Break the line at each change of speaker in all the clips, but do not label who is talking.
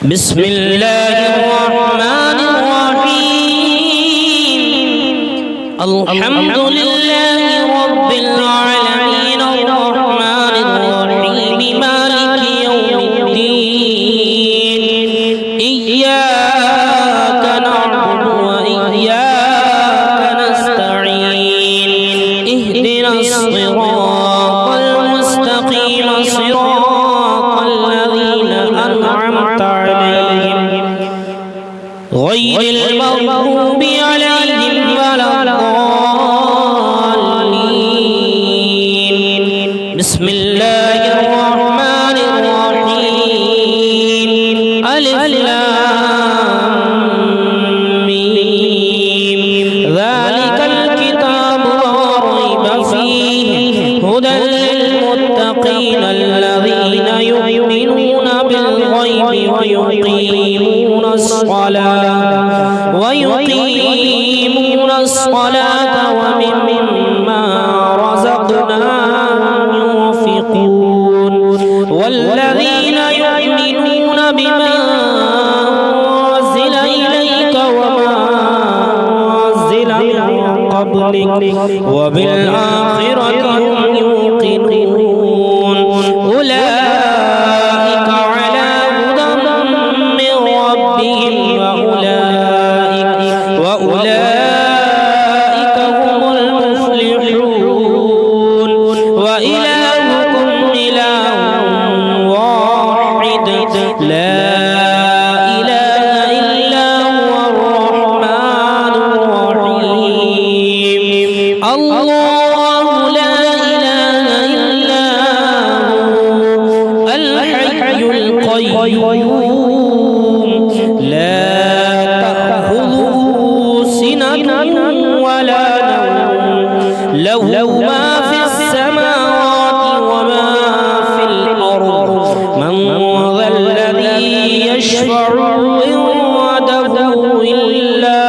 بسم الله الرحمن الرحيم الحمد لله رب العالمين الرحمن الرحيم مالك يوم الدين إياك نعبد وإياك نستعين اهدنا الصراط المستقيم صراط الذين أنعمت عليهم غير المغضوب عليهم ولا الضالين بسم الله الرحمن الرحيم ألف لام ميم ذلك الكتاب لا ريب فيه هدى للمتقين الذين يؤمنون بالغيب ويقيمون الصلاة ومما رزقناهم ينفقون والذين يؤمنون بما أنزل إليك وما أنزل من قبلك وبالآخرة هم يوقنون أولئك على هدى من ربهم وأولئك هم المفلحون وإلهكم إله واحد لا إله إلا هو الرحمن الرحيم الله لا إله إلا هو الحي القيوم لا تأخذه سنة ولا نوم له ما في السماوات وما في الأرض من ذا الذي يشفع عنده إلا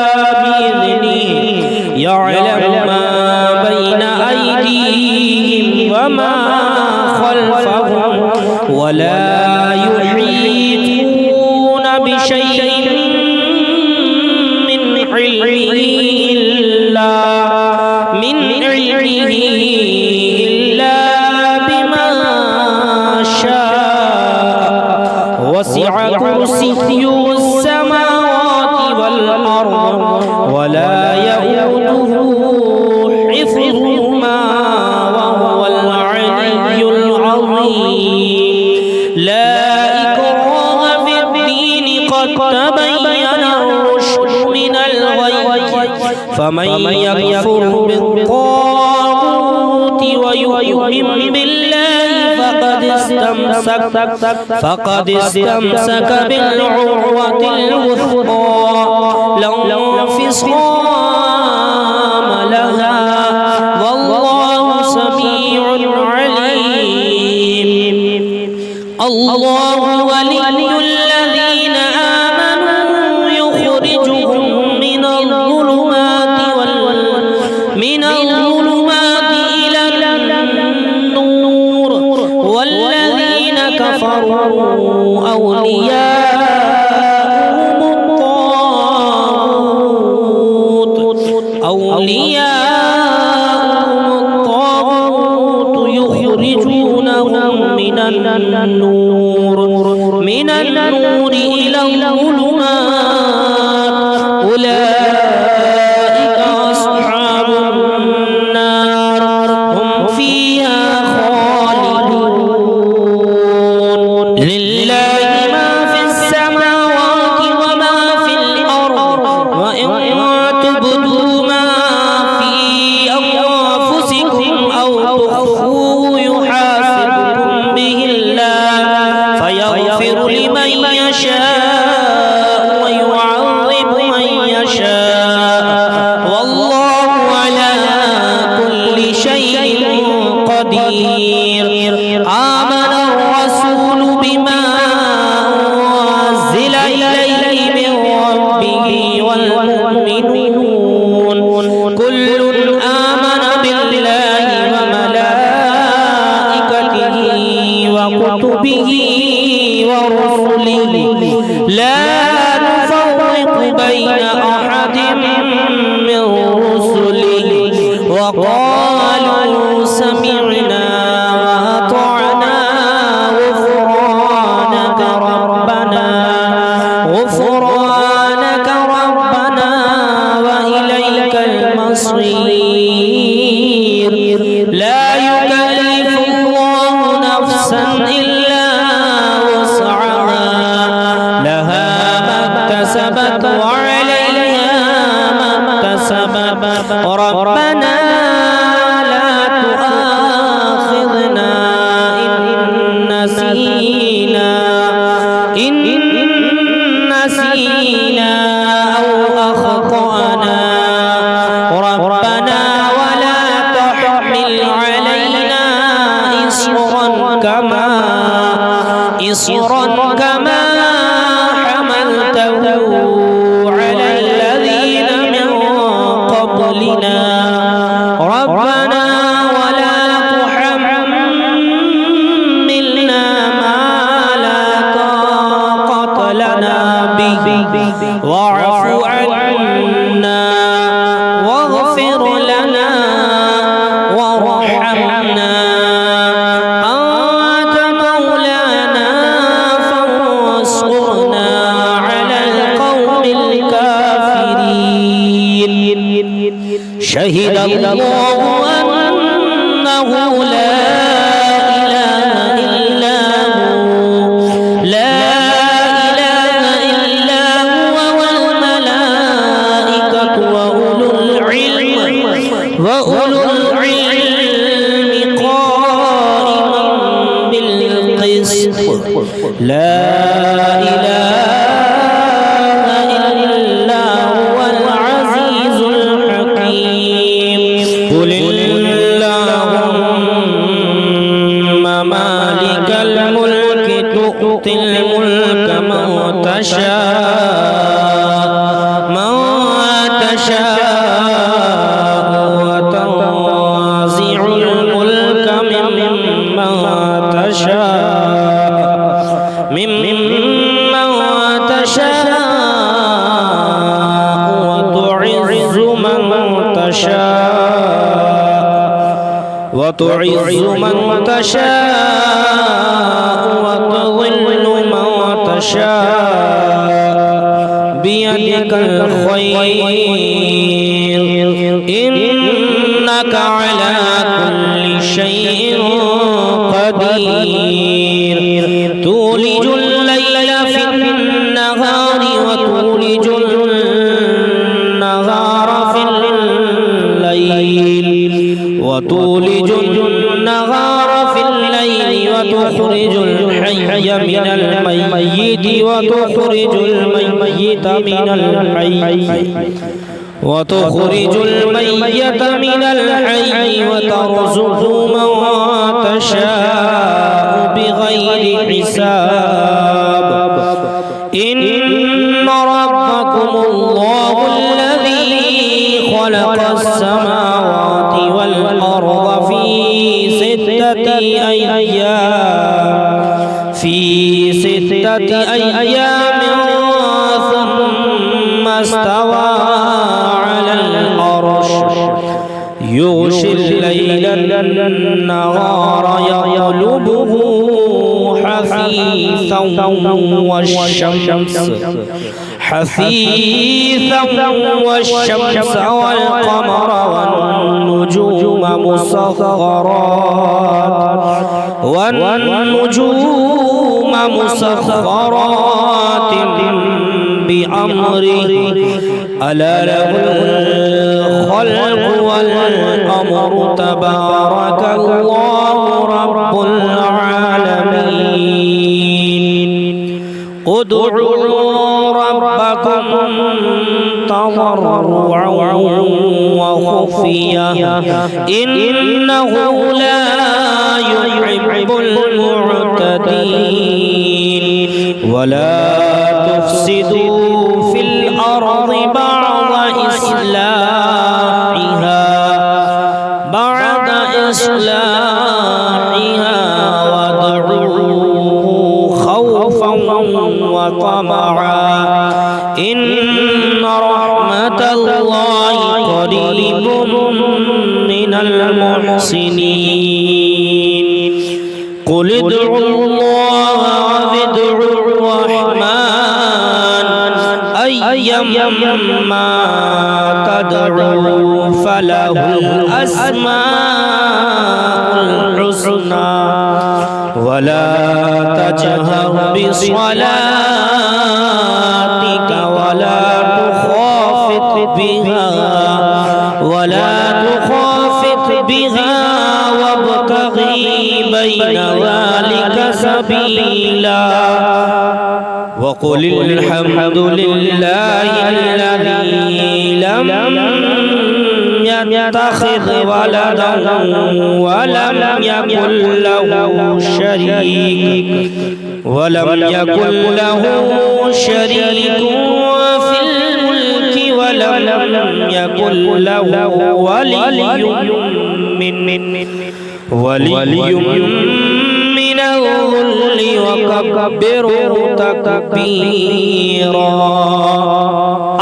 بإذنه يعلم ما بين أيديهم وما خلفهم ولا يحيطون بشيء من علمه إلا بما شاء وسع كرسيه السماوات والأرض ولا يؤوده حفظهما وهو العلي العظيم لا إكراه في الدين قد تبين الرشد من الغي فمن يكفر بالطاغوت ويؤمن بالله فقد استمسك بالعروة الوثقى لا انفصام لها والله سميع عليم الله ولي الذين آمنوا يخرجهم من الظلمات إلى النور والذين كفروا أولياءهم الطاغوت يخرجونهم من النور إلى الظلمات أولئك أصحاب النار هم فيها خالدون لله ما في السماوات وما في الأرض وإن تبدوا ما في أنفسكم أو تخفوه يحاسبكم به الله فيغفر لمن يشاء ويعذب من يشاء والله على كل شيء قدير آمن الرسول بما أنزل إليه من ربه والمؤمنون كل آمن بالله وملائكته وكتبه ورسله لا نفرق بين أحد من رسله وقالوا سمعنا وأطعنا غفرانك ربنا وإليك المصير لا يكلف الله نفسا إلا وسعها لها ما اكتسبت وعليها ما اكتسبت ربنا لا تؤاخذنا إن نسينا أو أخطأنا ربنا ولا تحمل علينا إصرا كما حملته على الذين من قبلنا ربنا ولا تحملنا ما لا طاقة لنا به واعف عنا واغفر لنا وارحمنا أنت مولانا فانصرنا على القوم الكافرين شهد الله أنه لا إله إلا هو والملائكة وأولو العلم قائما بالقسط لا إله إلا هو العزيز الحكيم قل اللهم مالك الملك تؤتي الملك من تشاء وتنزع الملك ممن تشاء وتعز من تشاء وتضل من تشاء بيدك الخير إنك على كل شيء قدير تولج الليل في النهار وتولج النهار في الليل وتخرج الحي من الميت وتخرج الميت من الحي وترزق من تشاء بغير حساب إن ربكم الله الذي خلق السماوات والأرض في ستة أيام ثم استوى على العرش يغشي الليل النهار يطلبه حثيثا والشمس والقمر والنجوم مسخرات بأمره ألا له الخلق والأمر تبارك الله رب العالمين ادعوا ربكم تضرعا وخفيا إنه لا يحب المعتدين ولا تفسدوا في الأرض بعد إصلاحها وادعوه خوفا وطمعا إن رحمة الله قريب من المحسنين قل ادعوا الله وادعوا الرحمن أيما تدعوا فله الأسماء الحسنى ولا تجهر بصلاتك ولا تخافت بها وابتغي بين ذلك سبيلا وقل الحمد لله الذي لم يتخذ ولدا ولم يكن له شريك في الملك ولم يكن له ولي من الذل وكبره تكبيرا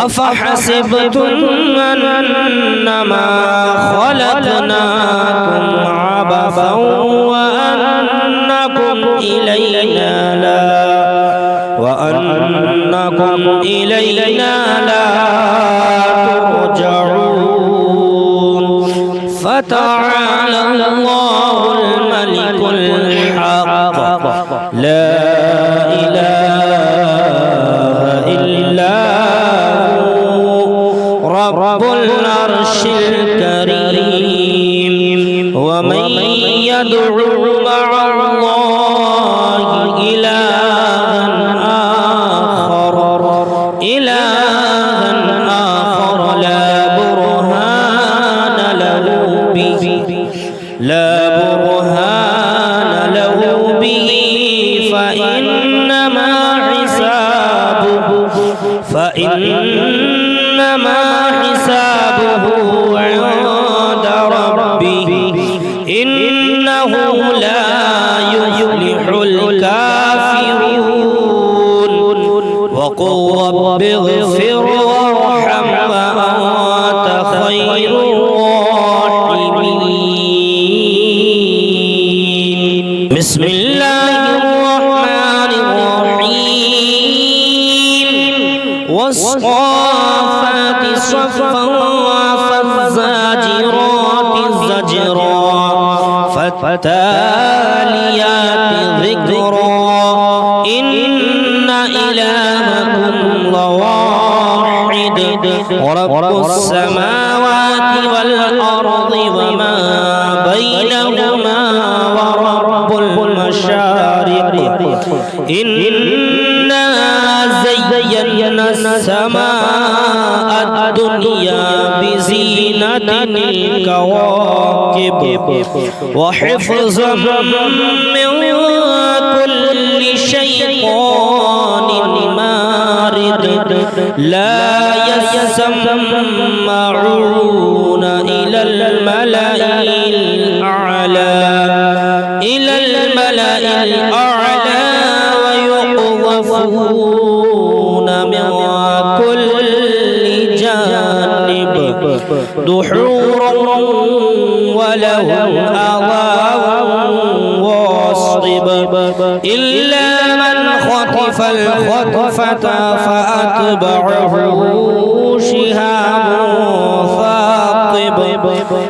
أفحسبتم أنما خلقناكم عبثا وأنكم إلينا لا ترجعون فتعالى الله الملك الحق لا إله إلا هو رب العرش الكريم ومن يدعو مع الله إلها آخر لا برهان له به فإنما حسابه عند ربه إنه لا يفلح الكافرون وقل رب اغفر وارحم وأنت خير الراحمين بسم الله الرحمن الرحيم والصافات صفا فالزاجرات زجرا فالتاليات ذكرا إن إلهكم لواحد رب السماوات والأرض وما بينهما ورب المشارق إنا زينا السماء الدنيا بزينة الكواكب وحفظا من كل شيطان مارد لا يسمعون إلى الملأ الأعلى ويقذفون من كل جانب دحورا ولهم عذاب واصب إلا من خطف الخطفة فأتبعه شهاب ثاقب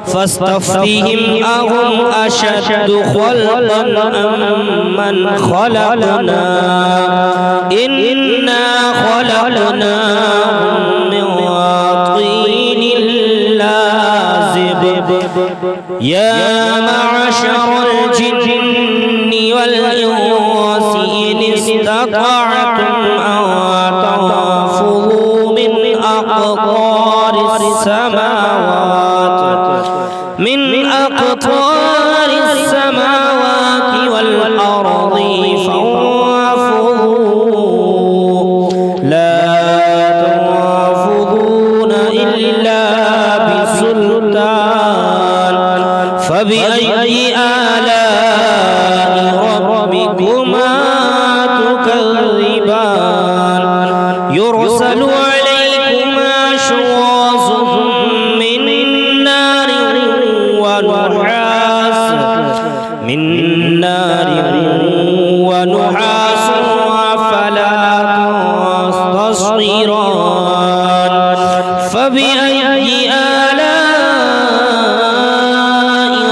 فاستفتهم أهم أشد خلقا أم من خلقنا إنا خلقناهم من طين لازب يا معشر الجن والإنس إن استطعتم أن تنفذوا من أقطار السماوات والأرض فانفذوا لا تنفذون إلا بسلطان فبأي آلاء ربكما تكذبان يرسل عليكما شواظ من نار ونحاس فلا تصطيران فبأي آلاء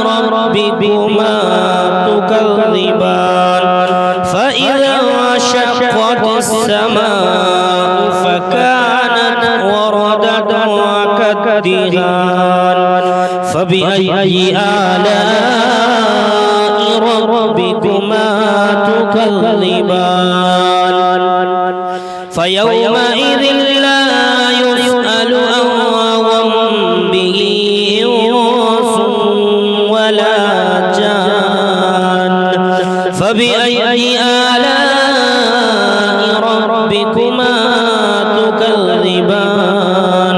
ربكما تكذبان فإذا انشقت السماء فكانت وردة كالدهان فبأي آلاء ربكما تكذبان فيومئذ لا يسأل عن ذنبه إنس ولا جان فبأي آلاء ربكما تكذبان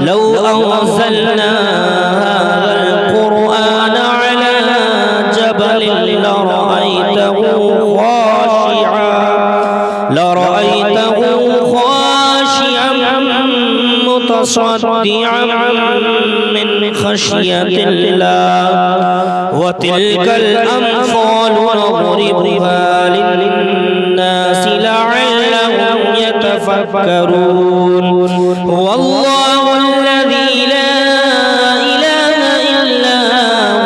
لو أنزلنا هذا القرآن على جبل لرأيته خاشعا متصدعا من خشية الله وتلك الأمثال نضربها للناس لعلهم يتفكرون هو الله الذي لا إله إلا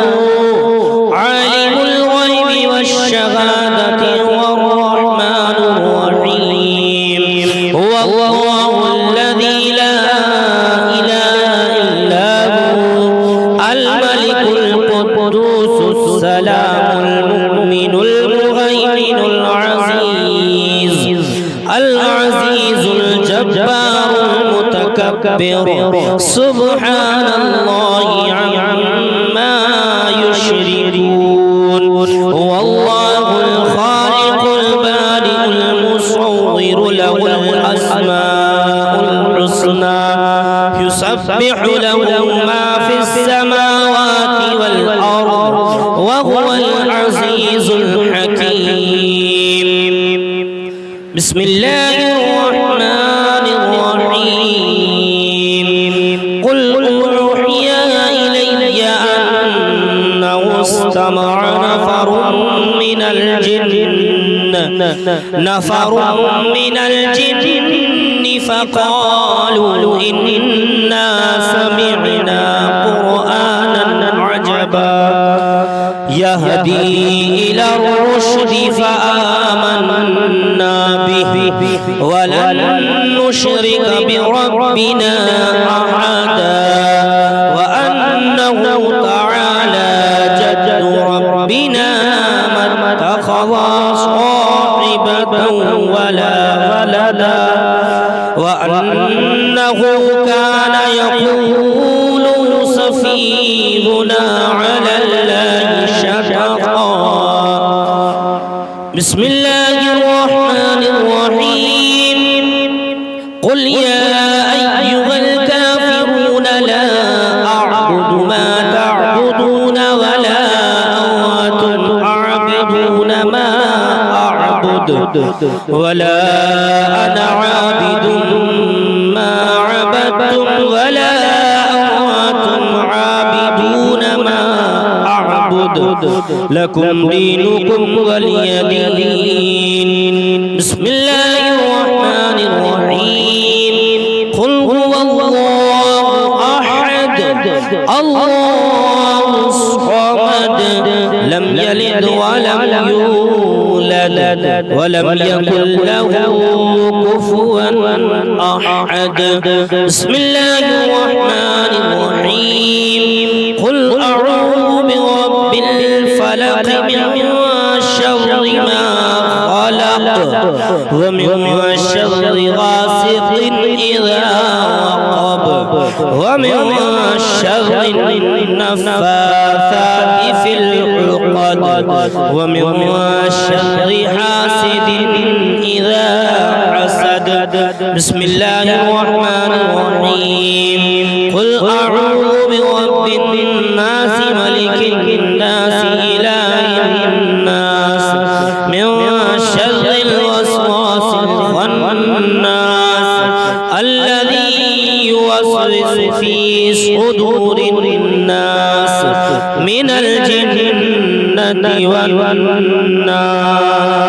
هو عالم الغيب والشهادة هو الرحمن الرحيم هو الله الذي لا إله إلا هو الملك القدوس السلام المؤمن المهيمن العزيز الجبار المتكبر سبحان الله عما يشركون هو الله الخالق البارئ المصور له الأسماء الحسنى يسبح له ما في السماوات والأرض وهو العزيز الحكيم بسم الله الرحمن الرحيم قل أوحي إلي أنه استمع نفر من الجن فقالوا إنا سمعنا قرآنا عجبا يهدي إلى الرشد فآمنا به ولن نشرك بربنا أحدا وأنه تعالى جد ربنا ما اتخذ صاحبة ولا ولدا وأنه كان يقول سفيهنا على الله شططا بسم الله الرحمن الرحيم قل يا أيها الكافرون لا أعبد ما تعبدون ولا أنتم عابدون ما أعبد ولا أنا عابد ما عبدتم ولا أنتم عابدون ما أعبد لكم دينكم ولي دين بسم الله الرحمن الرحيم قل هو الله أحد الله الصمد لم يلد ولم يولد ولم يكن له كفوا أحد بسم الله الرحمن الرحيم قل أعوذ برب الفلق من شر ما خلق ومن شر غاسق إذا وقب ومن شر النفاثات في العقد ومن شر حاسد إذا حسد بسم الله الرحمن الرحيم قل أعوذ برب الناس ملك الناس إله الناس من شر الوسواس الخناس الذي يوسوس في صدور الناس من الجنة والناس.